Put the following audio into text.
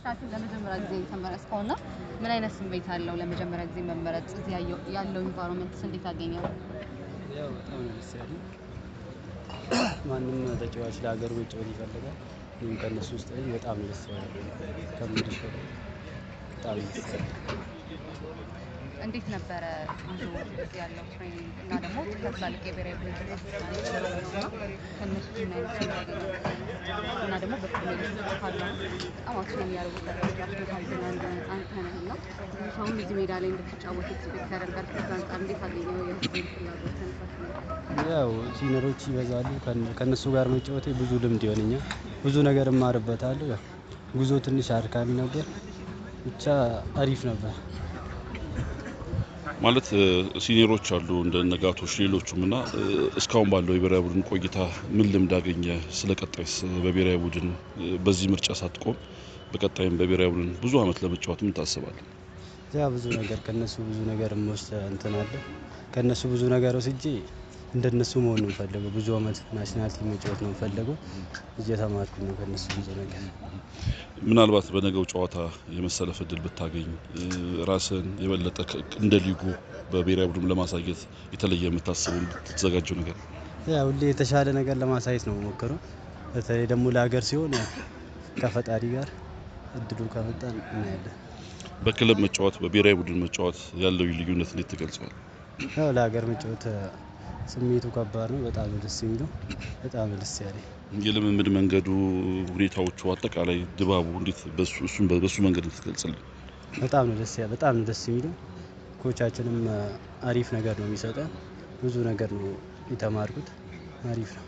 ናሽናል ለመጀመሪያ ጊዜ ተመረጥከውና ምን አይነት ስሜት አለው ለመጀመሪያ ጊዜ መመረጥ እዚህ ያለው ኢንቫይሮንመንት እንዴት አገኘው? ያው በጣም ነው ደስ ያለኝ። ማንም ተጫዋች ለሀገሩ መጫወት ይፈልጋል። እኔም ከነሱ ውስጥ ነኝ። በጣም ነው ደስ ያለኝ። ከምልሽ በላይ በጣም ደስ ያለኝ። እንዴት ነበረ ጉዞ ያለው ትሬኒንግ እና ደግሞ ከትላልቅ የብሔራዊ ቡድን ተጫዋቾች ከነሱ ምን አይነት ስሜት አገኘው? እና ደግሞ በፕሪሚየር ሊግ ካለው በጣም አክሽን የሚያደርጉ ተጫዋቾች መካከል አንተ ነህ እና ብዙ ሰውም እዚህ ሜዳ ላይ እንድትጫወት ኤክስፔክት ያደርጋል። ከዛ አንጻር እንዴት አገኘው የህዝቡን ፍላጎትን? ያው ሲኒየሮች ይበዛሉ። ከነሱ ጋር መጫወቴ ብዙ ልምድ ይሆነኛል። ብዙ ነገር እማርበታለሁ። ያው ጉዞ ትንሽ አድካሚ ነበር፣ ብቻ አሪፍ ነበር። ማለት ሲኒየሮች አሉ እንደ ነጋቶች ሌሎቹም እና እስካሁን ባለው የብሔራዊ ቡድን ቆይታ ምን ልምድ አገኘ? ስለቀጣይስ በብሔራዊ ቡድን በዚህ ምርጫ ሳትቆም በቀጣይም በብሔራዊ ቡድን ብዙ አመት ለመጫወት ምን ታስባለህ? ያ ብዙ ነገር ከነሱ ብዙ ነገር እንትን አለ። ከነሱ ብዙ ነገር ወስጄ እንደነሱ መሆን ነው የምፈልገው። ብዙ አመት ናሽናል ቲም መጫወት ነው የምፈልገው። እየተማርኩኝ ነው ከነሱ ብዙ ነገር። ምናልባት በነገው ጨዋታ የመሰለፍ እድል ብታገኝ ራስን የበለጠ እንደ ሊጉ በብሔራዊ ቡድን ለማሳየት የተለየ የምታስበው የምትዘጋጀው ነገር? ያው ሁሌ የተሻለ ነገር ለማሳየት ነው የምሞክረው። በተለይ ደግሞ ለሀገር ሲሆን ከፈጣሪ ጋር እድሉ ከመጣን እናያለን። በክለብ መጫወት በብሔራዊ ቡድን መጫወት ያለው ልዩነት እንዴት ትገልጸዋለህ? ያው ለሀገር መጫወት ስሜቱ ከባድ ነው። በጣም ደስ የሚለው በጣም ደስ ያለኝ የልምምድ መንገዱ ሁኔታዎቹ አጠቃላይ ድባቡ እንዴት በሱ መንገድ ትገልጽልኝ? በጣም ነው ደስ የሚለው። ኮቻችንም አሪፍ ነገር ነው የሚሰጠን። ብዙ ነገር ነው የተማርኩት። አሪፍ ነው።